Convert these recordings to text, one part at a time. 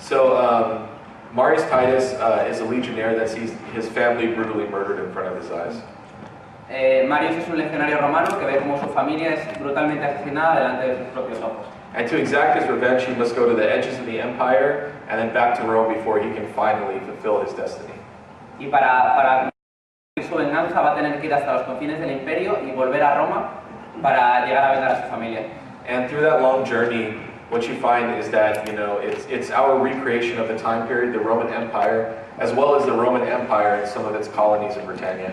So Marius Titus is a legionnaire that sees his family brutally murdered in front of his eyes. Marius es un legionario romano que ve cómo su familia es brutalmente asesinada delante de sus propios ojos. And to exact his revenge, he must go to the edges of the empire and then back to Rome before he can finally fulfill his destiny. Y para su venganza va a tener que ir hasta los confines del imperio y volver a Roma para llegar a vengar a su familia. And through that long journey, what you find is that, you know, it's our recreation of the time period, the Roman Empire, as well as the Roman Empire and some of its colonies in Britannia.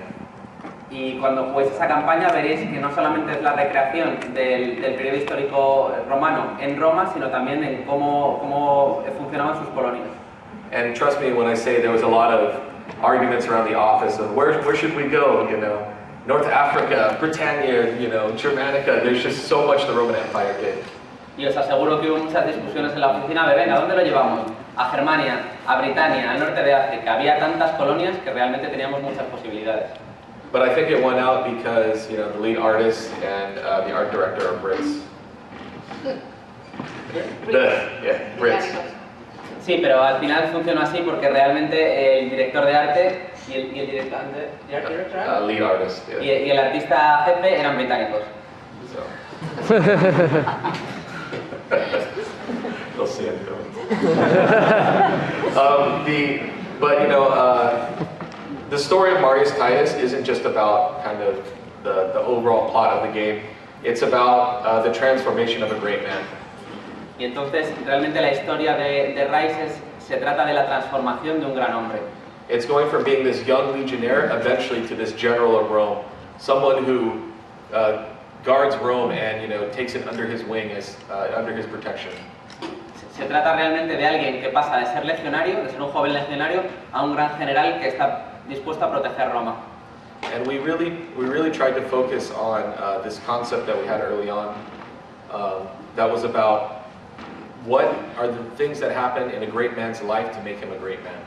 Y cuando juguéis esa campaña veréis que no solamente es la recreación del periodo histórico romano en Roma, sino también en cómo funcionaban sus colonias. And trust me when I say there was a lot of arguments around the office of where should we go, you know, North Africa, Britannia, you know, Germanica, there's just so much the Roman Empire did. Y os aseguro que hubo muchas discusiones en la oficina de, venga, ¿dónde lo llevamos? A Germania, a Britania, al norte de África. Había tantas colonias que realmente teníamos muchas posibilidades. But I think it won out because, you know, the lead artist and the art director are Brits. Brits. Sí, pero al final funcionó así porque realmente el director de arte y el director lead artist, yeah. y el artista jefe eran británicos. So. They'll see it. But you know, the story of Marius Titus isn't just about kind of the overall plot of the game. It's about the transformation of a great man. Y entonces realmente la historia de Ryse se trata de la transformación de un gran hombre. It's going from being this young legionnaire eventually to this general of Rome, someone who guards Rome and, you know, takes it under his wing as under his protection. Se trata realmente de alguien que pasa de ser legionario, de ser un joven legionario, a un gran general que está dispuesto a proteger Roma. And we really tried to focus on this concept that we had early on, that was about what are the things that happen in a great man's life to make him a great man.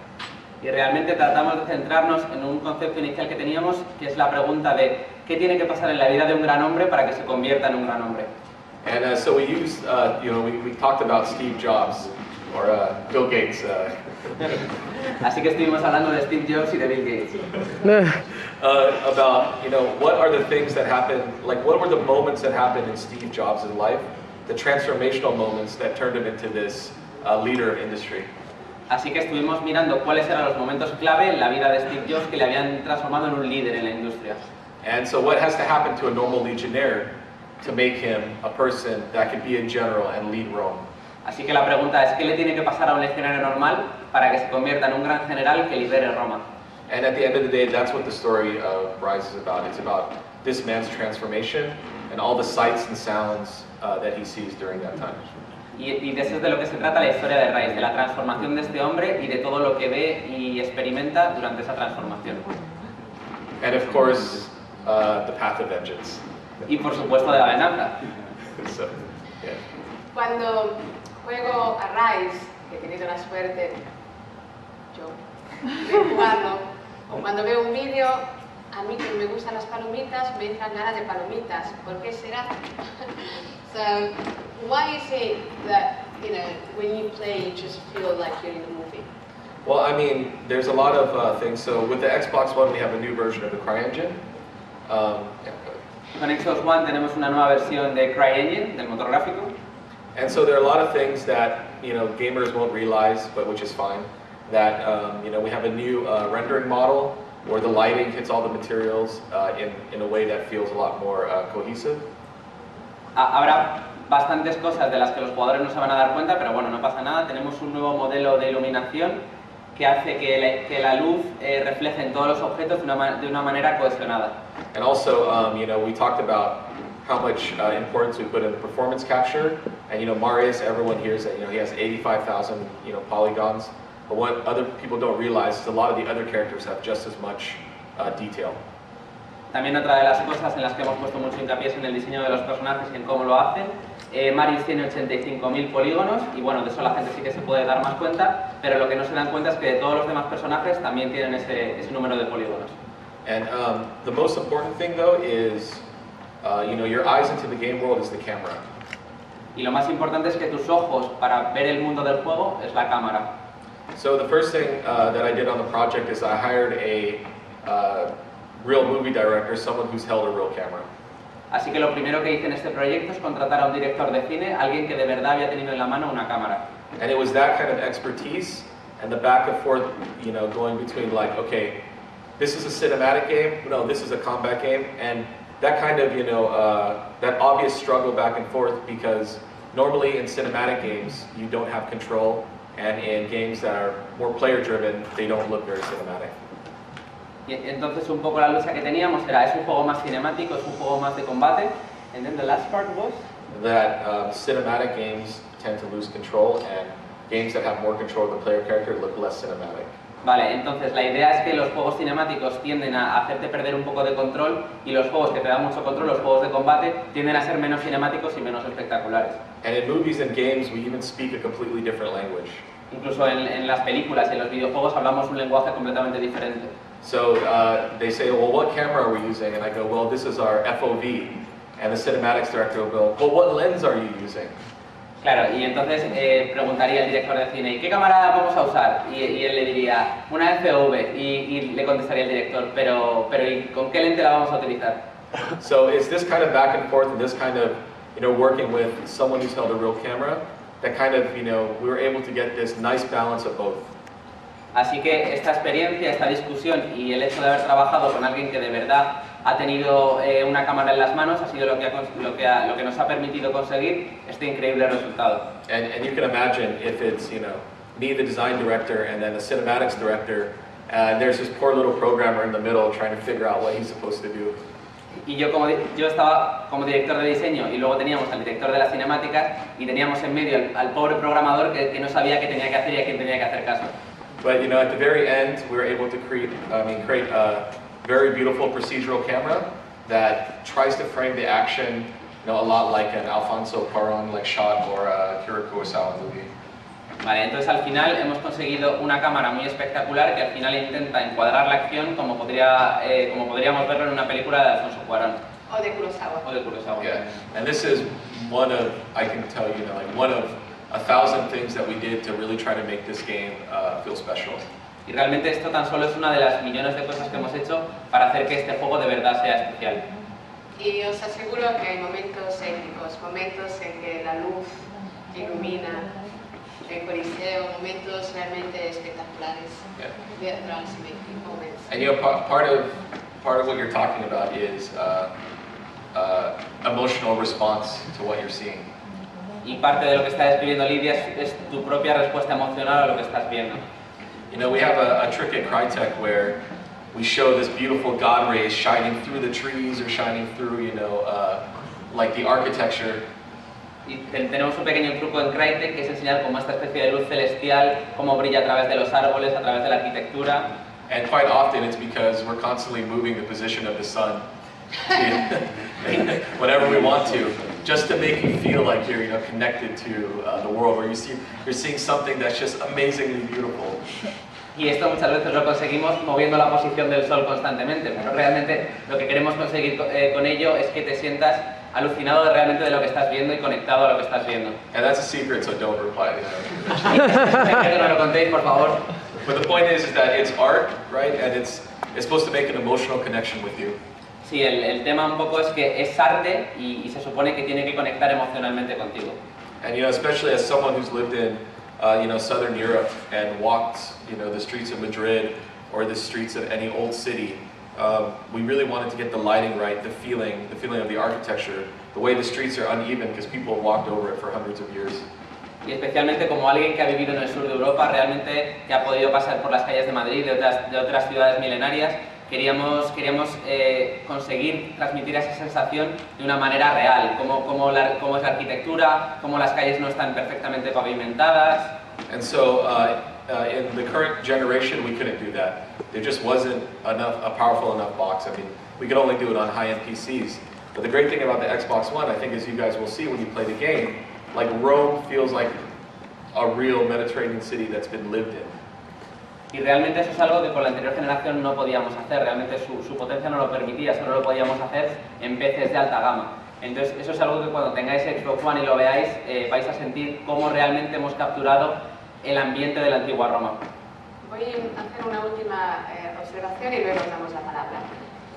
Y realmente tratamos de centrarnos en un concepto inicial que teníamos, que es la pregunta de ¿qué tiene que pasar en la vida de un gran hombre para que se convierta en un gran hombre? And so we used, you know, we talked about Steve Jobs or Bill Gates. Así que estuvimos hablando de Steve Jobs y de Bill Gates. About, you know, what are the things that happen, like what were the moments that happened in Steve Jobs' life, the transformational moments that turned him into this leader of industry. Así que estuvimos mirando cuáles eran los momentos clave en la vida de Steve Jobs que le habían transformado en un líder en la industria. And so what has to happen to a normal legionnaire to make him a person that could be a general and lead Rome? Así que la pregunta es, ¿qué le tiene que pasar a un legionario normal para que se convierta en un gran general que lidere Roma? And at the end of the day, that's what the story of Ryse is about. It's about this man's transformation and all the sights and sounds that he sees during that time. Y de eso es de lo que se trata la historia de Ryse, de la transformación de este hombre y de todo lo que ve y experimenta durante esa transformación. And of course, the path of vengeance. Y por supuesto de la venganza. So, yeah. Cuando juego a Ryse, que he tenido la suerte, yo, de jugarlo, o cuando veo un vídeo, a mí que me gustan las palomitas, me entran ganas de palomitas. ¿Por qué será? So, why is it that, you know, when you play, you just feel like you're in the movie? Well, I mean, there's a lot of things. So with the Xbox One, we have a new version of the CryEngine. Con Xbox One tenemos una nueva versión de CryEngine, del motor gráfico. And so there are a lot of things that, you know, gamers won't realize, but which is fine. That, you know, we have a new rendering model where the lighting hits all the materials in a way that feels a lot more cohesive. Habrá bastantes cosas de las que los jugadores no se van a dar cuenta, pero bueno, no pasa nada. Tenemos un nuevo modelo de iluminación que hace que la luz refleje en todos los objetos de una manera cohesionada. And also, you know, we talked about how much importance we put in the performance capture. And, you know, Marius, everyone hears that, you know, he has 85,000, you know, polygons. But what other people don't realize is a lot of the other characters have just as much detail. También otra de las cosas en las que hemos puesto mucho hincapié es en el diseño de los personajes y en cómo lo hacen. Marius tiene 85.000 polígonos y bueno, de eso la gente sí que se puede dar más cuenta, pero lo que no se dan cuenta es que todos los demás personajes también tienen ese número de polígonos. And the most important thing though is, you know, your eyes into the game world is the camera. Y lo más importante es que tus ojos para ver el mundo del juego es la cámara. So the first thing that I did on the project is I hired a real movie director, someone who's held a real camera. Así que lo primero que hice en este proyecto es contratar a un director de cine, alguien que de verdad había tenido en la mano una cámara. And it was that kind of expertise and the back and forth, you know, going between like, okay, this is a cinematic game, no, this is a combat game, and that kind of, you know, that obvious struggle back and forth, because normally in cinematic games you don't have control, and in games that are more player driven, they don't look very cinematic. Y entonces un poco la lucha que teníamos era, es un juego más cinemático, es un juego más de combate. And then the last part was that cinematic games tend to lose control, and games that have more control of the player character look less cinematic. Vale, entonces la idea es que los juegos cinemáticos tienden a hacerte perder un poco de control, y los juegos que te dan mucho control, los juegos de combate, tienden a ser menos cinemáticos y menos espectaculares. And in movies and games, we even speak a completely different language. Incluso en las películas y en los videojuegos hablamos un lenguaje completamente diferente. So they say, well, what camera are we using? And I go, well, this is our FOV. And the cinematics director will go, well, what lens are you using? Claro, y entonces preguntaría al director de cine, ¿qué cámara vamos a usar? Y él le diría, una FOV, y le contestaría el director, pero ¿y con qué lente la vamos a utilizar? So it's this kind of back and forth and this kind of, you know, working with someone who's held a real camera that kind of, you know, we were able to get this nice balance of both. Así que esta experiencia, esta discusión y el hecho de haber trabajado con alguien que de verdad ha tenido una cámara en las manos ha sido lo que nos ha permitido conseguir este increíble resultado. And you can imagine if it's, you know, me, the design director, and then the cinematics director, and there's this poor little programmer in the middle trying to figure out what he's supposed to do. Y yo estaba como director de diseño, y luego teníamos al director de las cinemáticas, y teníamos en medio al pobre programador que no sabía qué tenía que hacer y a quién tenía que hacer caso. But you know, at the very end, we were able to create a very beautiful procedural camera that tries to frame the action, you know, a lot like an Alfonso Cuarón like shot or a Akira Kurosawa movie. Vale, entonces al final hemos conseguido una cámara muy espectacular que al final intenta encuadrar la acción como podríamos verlo en una película de Alfonso Cuarón. O de Kurosawa. O de Kurosawa. Yeah, and this is one of, I can tell you, like one of 1,000 things that we did to really try to make this game feel special. Y realmente esto tan solo es una de las millones de cosas que hemos hecho para hacer que este juego de verdad sea especial. Y os aseguro que hay momentos épicos, momentos en que la luz ilumina el coliseo, momentos realmente espectaculares. Yeah. Moments. And you know, part of what you're talking about is emotional response to what you're seeing. Y parte de lo que está describiendo Lidia es tu propia respuesta emocional a lo que estás viendo. You know, we have a trick at Crytek where we show this beautiful God rays shining through the trees or shining through, you know, like the architecture. Y tenemos un pequeño truco en Crytek que es enseñar como esta especie de luz celestial, cómo brilla a través de los árboles, a través de la arquitectura. And quite often it's because we're constantly moving the position of the sun whenever we want to, just to make you feel like you're, you know, connected to the world, where you're seeing something that's just amazingly beautiful. Y esto muchas veces lo conseguimos moviendo la posición del sol constantemente, pero realmente lo que queremos conseguir con ello es que te sientas alucinado realmente de lo que estás viendo y conectado a lo que estás viendo. And that's a secret, so don't reply to that. Que no lo contéis, por favor. But the point is that it's art, right? And it's supposed to make an emotional connection with you. Sí, el tema un poco es que es arte y se supone que tiene que conectar emocionalmente contigo. And you know, especially as someone who's lived in you know, Southern Europe and walked, you know, the streets of Madrid or the streets of any old city, we really wanted to get the lighting right, the feeling of the architecture, the way the streets are uneven because people have walked over it for hundreds of years. Y especialmente como alguien que ha vivido en el sur de Europa, realmente que ha podido pasar por las calles de Madrid, de otras ciudades milenarias, queríamos conseguir transmitir esa sensación de una manera real, cómo es la arquitectura, cómo las calles no están perfectamente pavimentadas. And so in the current generation we couldn't do that. There just wasn't a powerful enough box. I mean, we could only do it on high-end PCs. But the great thing about the Xbox One, I think, as you guys will see when you play the game, like Rome feels like a real Mediterranean city that's been lived in. Y realmente eso es algo que con la anterior generación no podíamos hacer, realmente su potencia no lo permitía, solo lo podíamos hacer en PCs de alta gama. Entonces eso es algo que cuando tengáis Xbox One y lo veáis vais a sentir cómo realmente hemos capturado el ambiente de la antigua Roma. Voy a hacer una última observación y luego damos la palabra.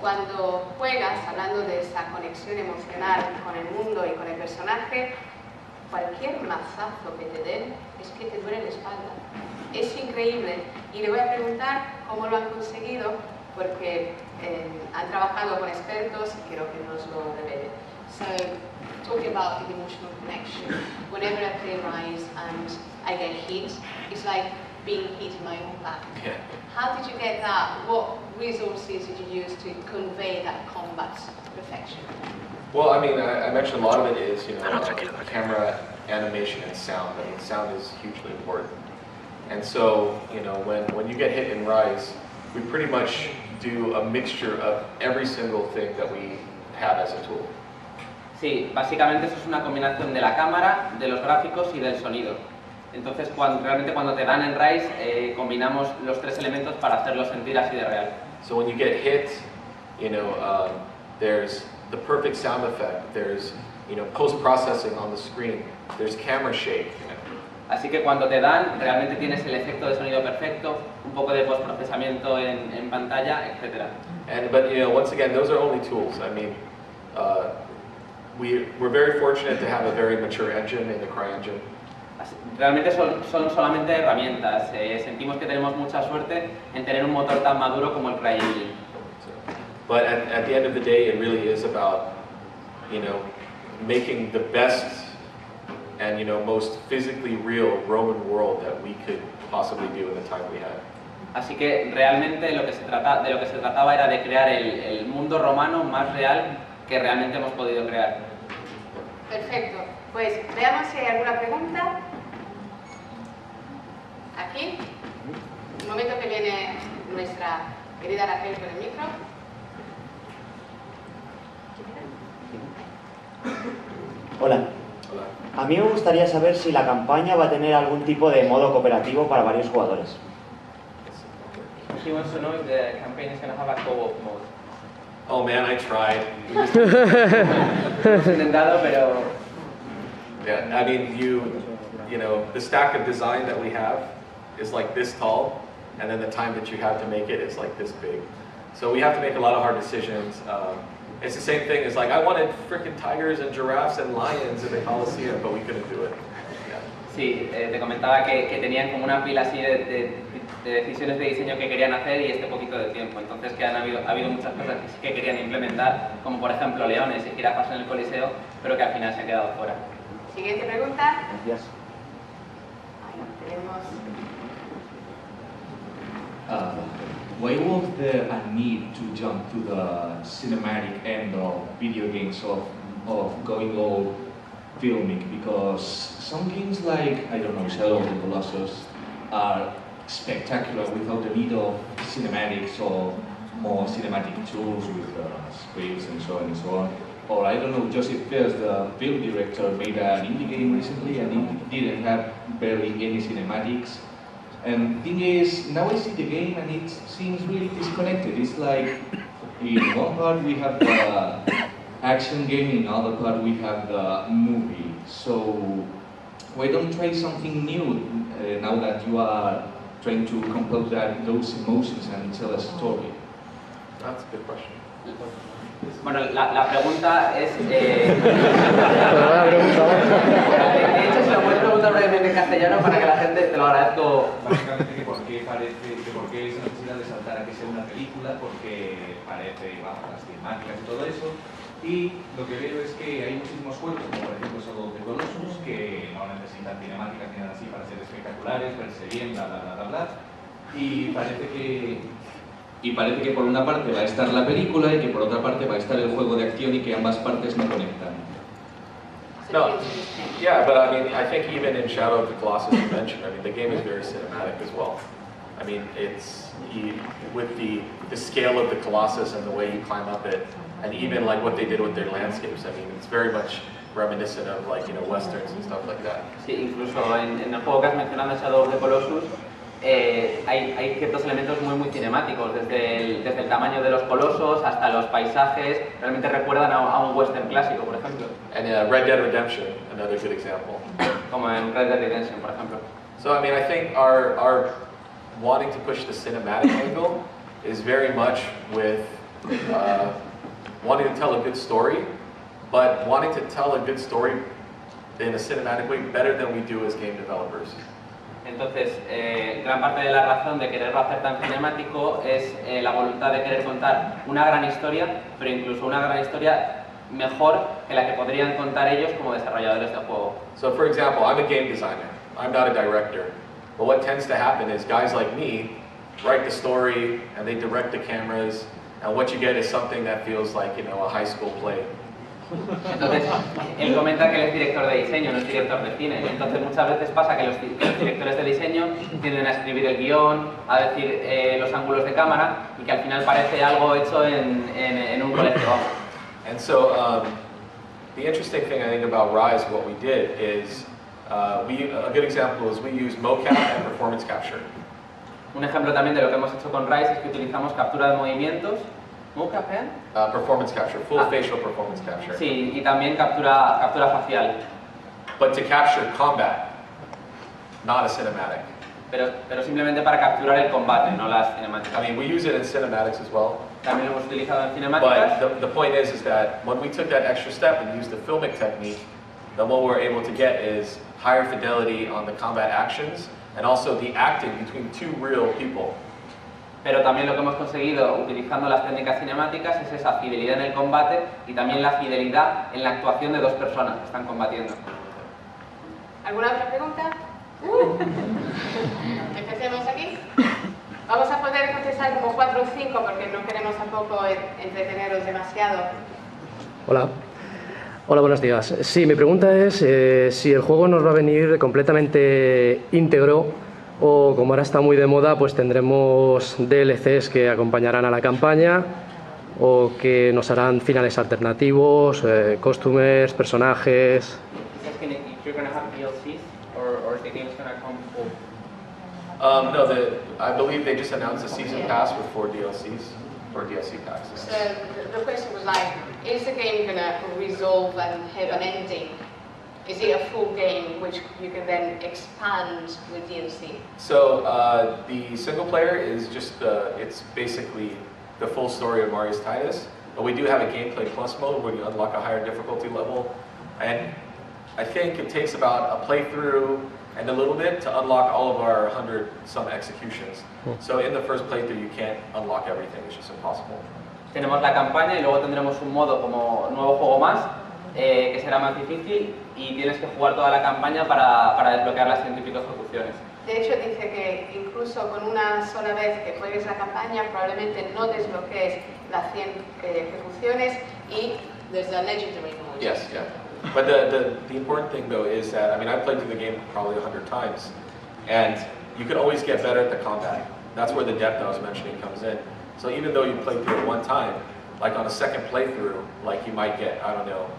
Cuando juegas, hablando de esa conexión emocional con el mundo y con el personaje, cualquier mazazo que te den es que te duele la espalda. Es increíble y le voy a preguntar cómo lo han conseguido porque han trabajado con expertos y quiero que nos lo revelen. So, talking about the emotional connection, whenever I play Ryse and I get hit, it's like being hit in my own back. Yeah. How did you get that? What resources did you use to convey that combat perfection? Well, I mean, I mentioned a lot of it is, camera, animation, and sound. I mean, sound is hugely important. And so, when you get hit in Ryse, we pretty much do a mixture of every single thing that we have as a tool. Sí, básicamente eso es una combinación de la cámara, de los gráficos y del sonido. Entonces, realmente cuando te dan en Ryse, combinamos los tres elementos para hacerlo sentir así de real. So when you get hit, there's the perfect sound effect. There's, post-processing on the screen. There's camera shake. Así que cuando te dan, realmente tienes el efecto de sonido perfecto, un poco de postprocesamiento en pantalla, etc. But once again, those are only tools. I mean, we're very fortunate to have a very mature engine in the CryEngine. Realmente son solamente herramientas. Sentimos que tenemos mucha suerte en tener un motor tan maduro como el CryEngine. But at the end of the day, it really is about, making the best and most physically real Roman world that we could possibly do in the time we had. Así que realmente de lo que se trataba era de crear el mundo romano más real que realmente hemos podido crear. Perfecto. Pues veamos si hay alguna pregunta. Aquí. Un momento que viene nuestra querida Raquel con el micro. Hola. Hola. A mí me gustaría saber si la campaña va a tener algún tipo de modo cooperativo para varios jugadores. She wants to know if the campaign is going to have a co-op mode. Oh man, I tried. Hemos intentado, pero Yeah, I mean, the stack of design that we have is like this tall, and then the time that you have to make it is like this big. So we have to make a lot of hard decisions. It's the same thing as like, I wanted freaking tigers and giraffes and lions in the Coliseum, but we couldn't do it. Yeah. sí, te comentaba que tenían como una pila así de decisiones de diseño que querían hacer y este poquito de tiempo. Entonces que ha habido muchas cosas que sí que querían implementar, como por ejemplo leones y jirafas en el Coliseo, pero que al final se han quedado fuera. Siguiente pregunta. Gracias. Ahí tenemos. Why was there a need to jump to the cinematic end of video games of going all filmic? Because some games like, I don't know, Shadow of the Colossus are spectacular without the need of cinematics or more cinematic tools with scripts and so on and so on. Or I don't know, Joseph Fiers, the film director, made an indie game recently and it didn't have barely any cinematics. And the thing is, now I see the game and it seems really disconnected. It's like, in one part we have the action game, in another part we have the movie. So why don't try something new now that you are trying to compose those emotions and tell a story? That's a good question. Bueno, la pregunta es... de hecho, se lo puedes preguntar brevemente en castellano para que la gente te lo agradezco. Básicamente que por qué esa necesidad de saltar a que sea una película, porque parece, vamos, las cinemáticas y todo eso. Y lo que veo es que hay muchísimos juegos, como por ejemplo Shadow of the Colossus, que no necesitan cinemáticas ni nada así para ser espectaculares, verse bien, bla bla bla bla bla. Y parece que por una parte va a estar la película y que por otra parte va a estar el juego de acción y que ambas partes no conectan. No, yeah, but I mean, I think even in Shadow of the Colossus you mentioned, I mean, the game is very cinematic as well. I mean, with the scale of the Colossus and the way you climb up it, and even like what they did with their landscapes, I mean, it's very much reminiscent of like, westerns and stuff like that. Sí, incluso en el juego que has mencionado, Shadow of the Colossus, hay ciertos elementos muy cinemáticos, desde el tamaño de los colosos hasta los paisajes, realmente recuerdan a un western clásico, por ejemplo. And Red Dead Redemption, another good example. Como en Red Dead Redemption, por ejemplo. So I mean, I think our wanting to push the cinematic angle is very much with wanting to tell a good story, but wanting to tell a good story in a cinematic way better than we do as game developers. Entonces, gran parte de la razón de quererlo hacer tan cinemático es la voluntad de querer contar una gran historia, pero incluso una gran historia mejor que la que podrían contar ellos como desarrolladores de juego. So for example, I'm a game designer. I'm not a director. But what tends to happen is guys like me write the story and they direct the cameras, and what you get is something that feels like, you know, a high school play. Entonces, él comenta que él es director de diseño, no es director de cine. Entonces, muchas veces pasa que los directores de diseño tienden a escribir el guión, a decir los ángulos de cámara, y que al final parece algo hecho en un colegio. And so, the interesting thing I think about Ryse, what we did is, a good example is we use mocap and performance capture. Un ejemplo también de lo que hemos hecho con Ryse es que utilizamos captura de movimientos, mocap, Performance capture, full facial performance capture. Sí, y también captura facial. But to capture combat, not a cinematic. Pero simplemente para capturar el combate, no las cinemáticas. I mean, we use it in cinematics as well. También lo hemos utilizado en cinemáticas. But the point is that when we took that extra step and used the filmic technique, then what we're able to get is higher fidelity on the combat actions and also the acting between two real people. Pero también lo que hemos conseguido utilizando las técnicas cinemáticas es esa fidelidad en el combate y también la fidelidad en la actuación de dos personas que están combatiendo. ¿Alguna otra pregunta? Empecemos aquí. Vamos a poder contestar como 4 o 5 porque no queremos tampoco entreteneros demasiado. Hola. Hola, buenos días. Sí, mi pregunta es si el juego nos va a venir completamente íntegro o, como ahora está muy de moda, pues tendremos DLCs que acompañarán a la campaña o que nos harán finales alternativos, costumers, personajes. No, I believe they just announced a season pass with 4 DLCs or DLC packs. So the question was like, is the game going to resolve and hit an ending? Is it a full game which you can then expand with DLC? So the single player is just it's basically the full story of Marius Titus, but we do have a gameplay plus mode where you unlock a higher difficulty level, and I think it takes about a playthrough and a little bit to unlock all of our 100-some executions. So in the first playthrough you can't unlock everything, it's just impossible. Tenemos la campaña y luego tendremos un modo como nuevo juego más, que será más difícil y tienes que jugar toda la campaña para desbloquear las 100 y pico ejecuciones. De hecho dice que incluso con una sola vez que juegues la campaña probablemente no desbloquees las 100 ejecuciones y there's a legendary mode. Yes, yeah. But the important thing though is that, I mean, I've played through the game probably 100 times, and you can always get better at the combat. That's where the depth I was mentioning comes in. So even though you played through it one time, like on a second playthrough, like you might get, I don't know,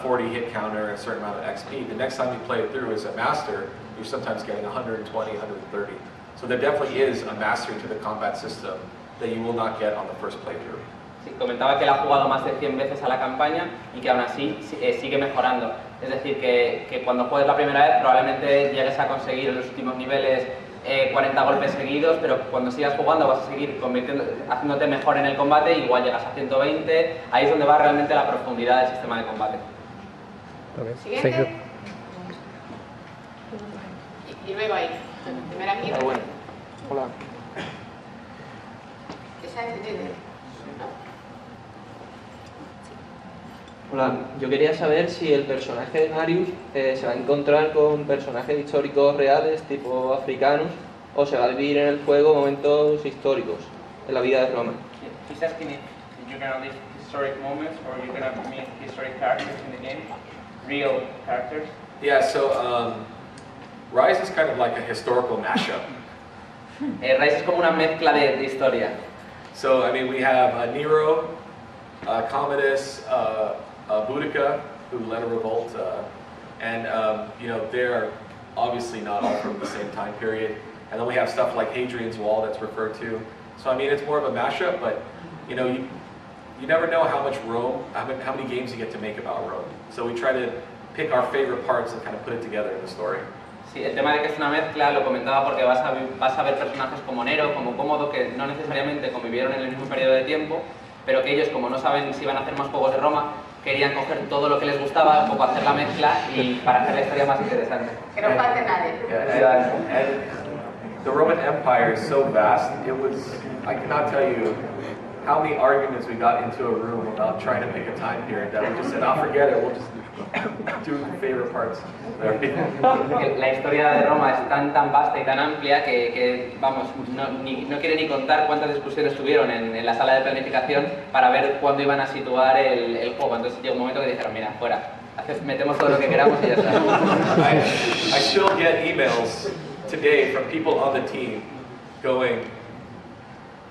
40 hit counter and a certain amount of XP. The next time you play it through as a master, you're sometimes getting 120, 130. So there definitely is a mastery to the combat system that you will not get on the first playthrough. Sí, comentaba que él ha jugado más de 100 veces a la campaña y que aún así sigue mejorando. Es decir, que cuando juegues la primera vez probablemente llegues a conseguir en los últimos niveles 40 golpes seguidos, pero cuando sigas jugando vas a seguir haciéndote mejor en el combate, igual llegas a 120, ahí es donde va realmente la profundidad del sistema de combate. Okay. Siguiente. Y luego ahí. Primero aquí. Bueno. Hola. Esa es de Hola, yo quería saber si el personaje de Marius se va a encontrar con personajes históricos reales, tipo africanos, o se va a vivir en el juego momentos históricos en la vida de Roma. He's asking if you're going to live historic moments or you're going to meet historic characters in the game, real characters. Yeah, so Ryse is kind of like a historical mashup. Ryse es como una mezcla de historia. So, I mean, we have Nero, Commodus, Boudica, who led a revolt, and you know, they're obviously not all from the same time period. and then we have stuff like Hadrian's Wall that's referred to. So I mean, it's more of a mashup, but you know, you never know how much Rome, how many games you get to make about Rome. So we try to pick our favorite parts and kind of put it together in the story. Sí, el tema de que es una mezcla lo comentaba porque vas a ver personajes como Nero, como Cómodo, que no necesariamente convivieron en el mismo periodo de tiempo, pero que ellos, como no saben si van a hacer más juegos de Roma, querían coger todo lo que les gustaba, un poco hacer la mezcla y para hacer la historia más interesante. Que no falte nadie. Yeah, and the Roman Empire is so vast, I cannot tell you how many arguments we got into a room about trying to pick a time period that we just said, oh, forget it, we'll just do the favorite parts. La historia de Roma es tan vasta y tan amplia que vamos, no quiere ni contar cuántas discusiones tuvieron en la sala de planificación para ver cuándo iban a situar el juego. Entonces llegó un momento que dijeron, mira, fuera, metemos todo lo que queramos y ya está. I still get emails today from people on the team going,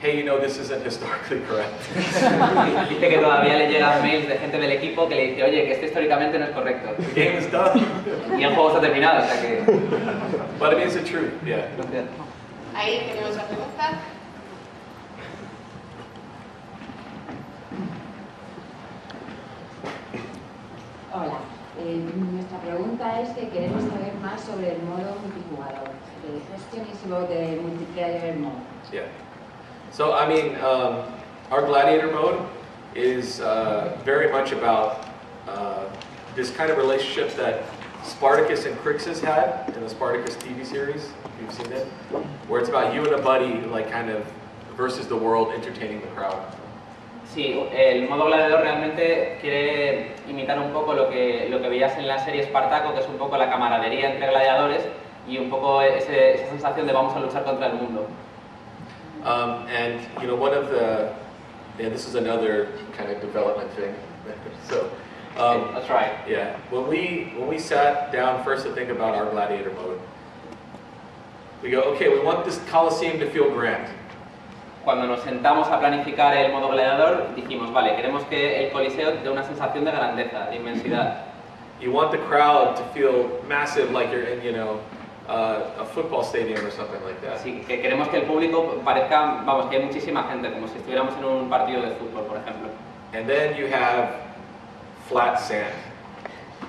hey, you know, this isn't historically correct. Dice que todavía le llegan mails de gente del equipo que le dice, oye, que esto históricamente no es correcto. The game is done. Y el juego está terminado, o sea que... But I mean, it's the truth, yeah. Ahí tenemos la pregunta. Hola, nuestra pregunta es que queremos saber más sobre el modo multijugador, de gestión y de multiplayer mode. Yeah. So, I mean, our gladiator mode is very much about this kind of relationship that Spartacus and Crixus had in the Spartacus TV series, if you've seen it, where it's about you and a buddy, like kind of versus the world, entertaining the crowd. Sí, el modo gladiador realmente quiere imitar un poco lo que veías en la serie Espartaco, que es un poco la camaradería entre gladiadores y un poco esa sensación de vamos a luchar contra el mundo. And you know, one of the, yeah, this is another kind of development thing. So, that's right. Yeah, when we sat down first to think about our gladiator mode, we go, okay, we want this Colosseum to feel grand. Cuando nos sentamos a planificar el modo gladiador, dijimos, vale, queremos que el Coliseo dé una sensación de grandeza, de inmensidad. You want the crowd to feel massive, like you're in, you know, a football stadium or something like that. Sí, que queremos que el público parezca, vamos, que hay muchísima gente, como si estuviéramos en un partido de fútbol, por ejemplo. And then you have flat sand.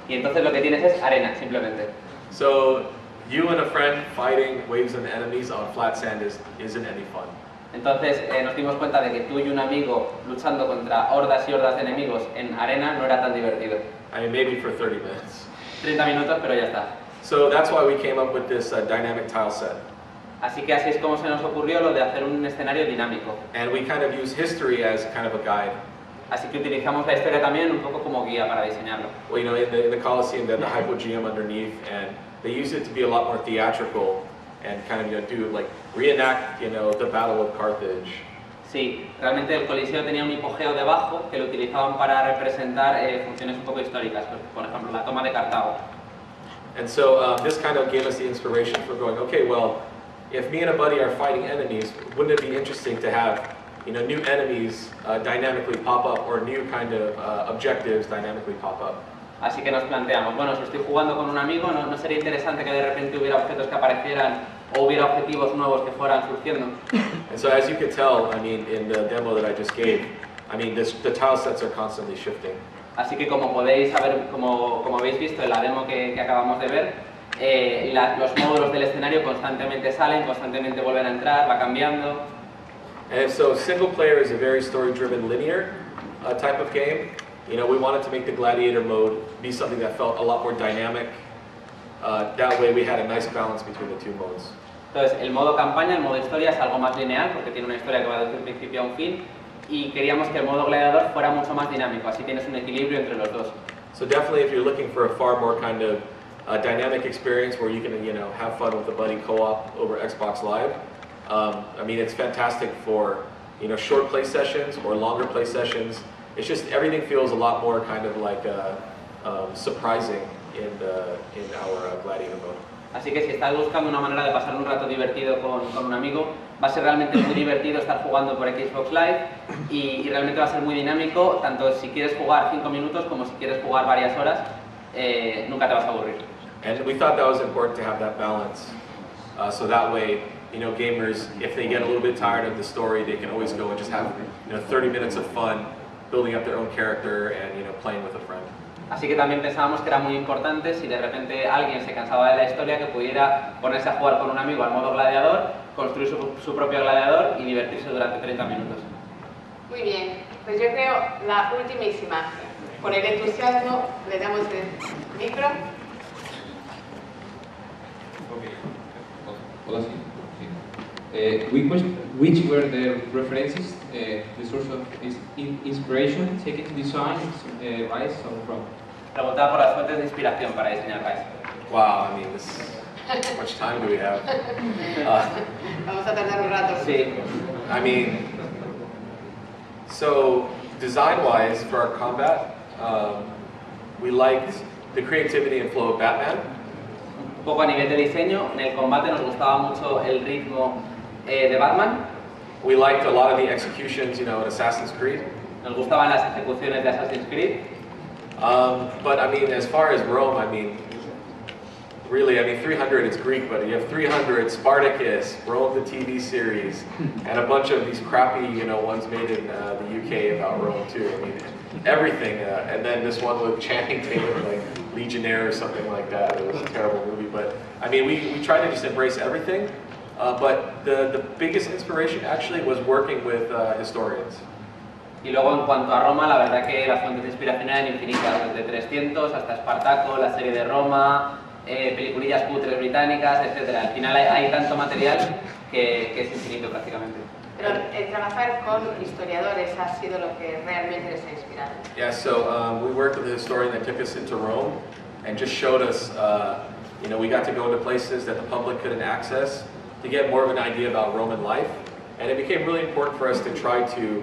Y entonces lo que tienes es arena, simplemente. So you and a friend fighting waves of enemies on flat sand isn't any fun. Entonces nos dimos cuenta de que tú y un amigo luchando contra hordas y hordas de enemigos en arena no era tan divertido. I mean, maybe for 30 minutes. 30 minutos, pero ya está. So that's why we came up with this dynamic tile set. Así que así es como se nos ocurrió lo de hacer un escenario dinámico. And we kind of use history as kind of a guide. Así que utilizamos la historia también un poco como guía para diseñarlo. Well, you know, in the Colosseum, they have the hypogeum underneath, and they use it to be a lot more theatrical and kind of, you know, do like reenact, you know, the Battle of Carthage. Sí, realmente el Coliseo tenía un hipogeo debajo que lo utilizaban para representar funciones un poco históricas, por ejemplo la toma de Cartago. And so this kind of gave us the inspiration for going, okay, well, if me and a buddy are fighting enemies, wouldn't it be interesting to have, you know, new enemies dynamically pop up, or new kind of objectives dynamically pop up? Así que nos planteamos, bueno, si estoy jugando con un amigo, ¿no sería interesante que de repente hubiera objetos que aparecieran o hubiera objetivos nuevos que fueran surgiendo? And so as you could tell, I mean, in the demo that I just gave, I mean, the tile sets are constantly shifting. Así que como podéis saber, como habéis visto en la demo que acabamos de ver, los módulos del escenario constantemente salen, constantemente vuelven a entrar, va cambiando. And so single player is a very story-driven linear type of game. You know, we wanted to make the gladiator mode be something that felt a lot more dynamic. That way we had a nice balance between the two modes. Entonces, el modo campaña, el modo historia es algo más lineal porque tiene una historia que va desde un principio a un fin y queríamos que el modo gladiador fuera mucho más dinámico, así tienes un equilibrio entre los dos. So definitely if you're looking for a far more kind of dynamic experience where you can, you know, have fun with a buddy co-op over Xbox Live, I mean, it's fantastic for, you know, short play sessions or longer play sessions. It's just everything feels a lot more kind of like surprising in our gladiator mode. Así que si estás buscando una manera de pasar un rato divertido con un amigo, va a ser realmente muy divertido estar jugando por Xbox Live y realmente va a ser muy dinámico, tanto si quieres jugar 5 minutos como si quieres jugar varias horas, nunca te vas a aburrir. And we thought that was important to have that balance, so that way gamers, if they get a little bit tired of the story, they can always go and just have 30 minutes of fun, building up their own character and playing with a friend. Así que también pensábamos que era muy importante si de repente alguien se cansaba de la historia que pudiera ponerse a jugar con un amigo al modo gladiador, construir su propio gladiador y divertirse durante 30 minutos. Muy bien, pues yo creo la ultimísima. Con el entusiasmo le damos el micro. Hola, sí. Which were the references, the source of inspiration taken to design Ryse from? Preguntaba por las fuentes de inspiración para diseñar Ryse. Wow, I mean, how much time do we have? Vamos a tardar un rato. Sí. I mean, so design-wise for our combat, we liked the creativity and flow of Batman. Un poco a nivel de diseño, en el combate nos gustaba mucho el ritmo de Batman. We liked a lot of the executions, in Assassin's Creed. Nos gustaban las ejecuciones de Assassin's Creed. But I mean, as far as Rome, really, 300, it's Greek, but you have 300, Spartacus, Rome the TV series, and a bunch of these crappy, ones made in the UK about Rome too. I mean, everything, and then this one with Channing Tatum, like Legionnaire or something like that. It was a terrible movie, but I mean, we tried to just embrace everything. But the biggest inspiration actually was working with historians. Y luego en cuanto a Roma, la verdad que las fuentes de inspiración eran infinitas, desde 300 hasta Espartaco, la serie de Roma, peliculillas cutres británicas, etc. Al final hay tanto material que es infinito prácticamente. Pero trabajar con historiadores ha sido lo que realmente les ha inspirado. Yeah, so we worked with a historian that took us into Rome and just showed us, we got to go into places that the public couldn't access to get more of an idea about Roman life. And it became really important for us to try to,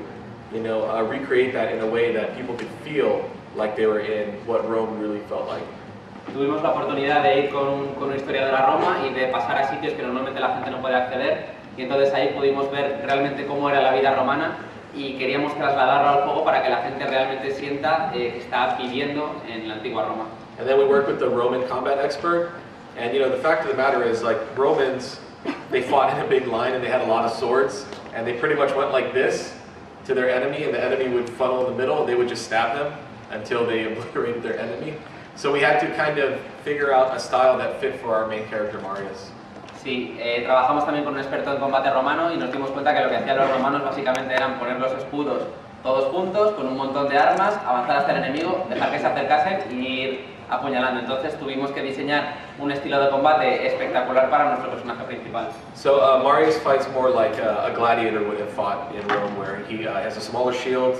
recreate that in a way that people could feel like they were in what Rome really felt like. Tuvimos la oportunidad de ir con un historiador a Roma y de pasar a sitios que normalmente la gente no puede acceder, y entonces ahí pudimos ver realmente cómo era la vida romana y queríamos trasladarlo al juego para que la gente realmente sienta que está viviendo en la antigua Roma. And then we worked with the Roman combat expert, and the fact of the matter is, like, Romans, they fought in a big line and they had a lot of swords, and they pretty much went like this to their enemy, and the enemy would funnel in the middle and they would just stab them until they obliterated their enemy. So we had to kind of figure out a style that fit for our main character, Marius. Sí, trabajamos también con un experto en combate romano y nos dimos cuenta que lo que hacían los romanos básicamente eran poner los escudos todos juntos, con un montón de armas, avanzar hasta el enemigo, dejar que se acercasen y ir apuñalando. Entonces tuvimos que diseñar un estilo de combate espectacular para nuestro personaje principal. So Marius fights more like a gladiator would have fought in Rome, where he has a smaller shield.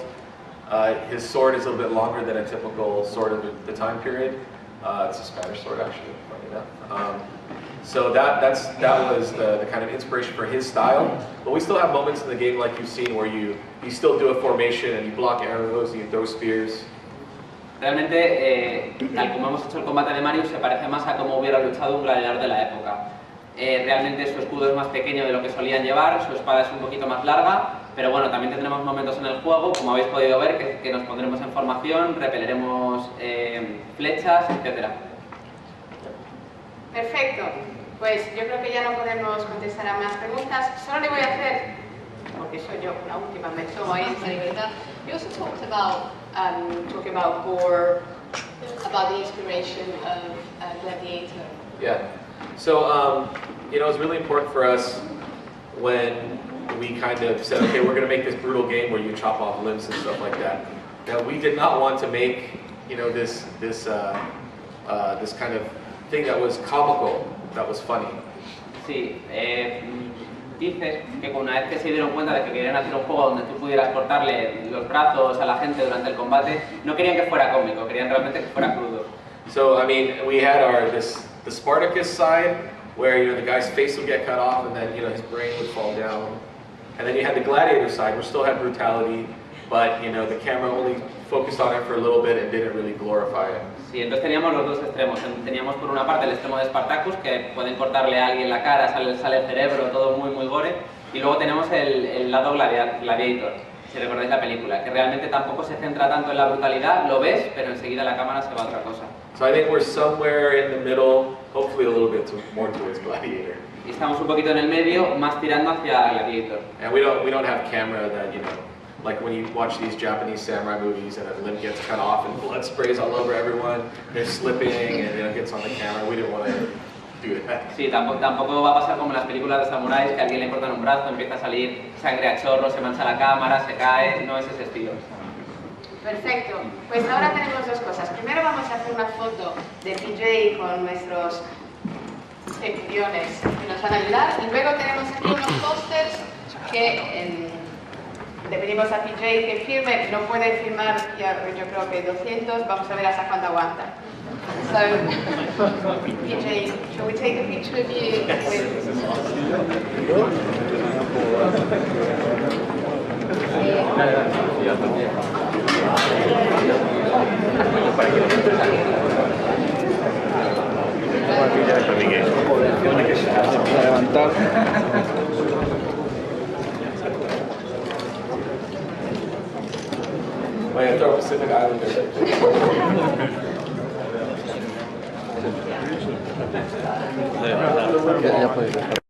His sword is a little bit longer than a typical sword of the time period. It's a Spanish sword, actually, funny enough. So that was the kind of inspiration for his style. But we still have moments in the game, like you've seen, where you still do a formation and you block arrows and you throw spears. Realmente, tal como hemos hecho el combate de Marius, se parece más a cómo hubiera luchado un gladiador de la época. Realmente su escudo es más pequeño de lo que solían llevar, su espada es un poquito más larga, pero bueno, también tendremos momentos en el juego, como habéis podido ver, que nos pondremos en formación, repeleremos flechas, etc. Perfecto, pues yo creo que ya no podemos contestar a más preguntas. Solo le voy a hacer, porque soy yo la última, me tomo ahí esa libertad. You also talked about talking about gore, about the inspiration of Gladiator. Yeah. So, it was really important for us when we kind of said, okay, we're going to make this brutal game where you chop off limbs and stuff like that. Now, we did not want to make, this kind of thing that was comical, that was funny. Sí, dices que una vez que se dieron cuenta de que querían hacer un juego donde tú pudieras cortarle los brazos a la gente durante el combate, no querían que fuera cómico, querían realmente que fuera crudo. So, we had the Spartacus side, where the guy's face would get cut off and then his brain would fall down. And then you had the gladiator side, which still had brutality, but the camera only focused on it for a little bit and didn't really glorify it. Sí, entonces teníamos los dos extremos. Teníamos por una parte el extremo de Spartacus, que pueden cortarle a alguien la cara, sale el cerebro, todo muy gore, y luego tenemos el lado Gladiator, si recordáis la película, que realmente tampoco se centra tanto en la brutalidad, lo ves, pero enseguida la cámara se va a otra cosa. So I think we're somewhere in the middle, hopefully a little bit more towards Gladiator. Y estamos un poquito en el medio, más tirando hacia Gladiator. And we don't have camera that, you know, like when you watch these Japanese samurai movies and a limb gets cut off and blood sprays all over everyone, they're slipping and it gets on the camera. We didn't want to do that. Sí, tampoco va a pasar como en las películas de samuráis, que a alguien le cortan un brazo, empieza a salir sangre a chorro, se mancha la cámara, se cae, no es ese estilo. Perfecto, pues ahora tenemos dos cosas. Primero vamos a hacer una foto de PJ con nuestros secciones que nos van a ayudar y luego tenemos aquí unos pósters que le pedimos a PJ que firme, no puede firmar, yo creo que 200, vamos a ver hasta cuánto aguanta. So, PJ, shall we take a picture of you levantar. Voy a throw Pacific Islander. Ya puede.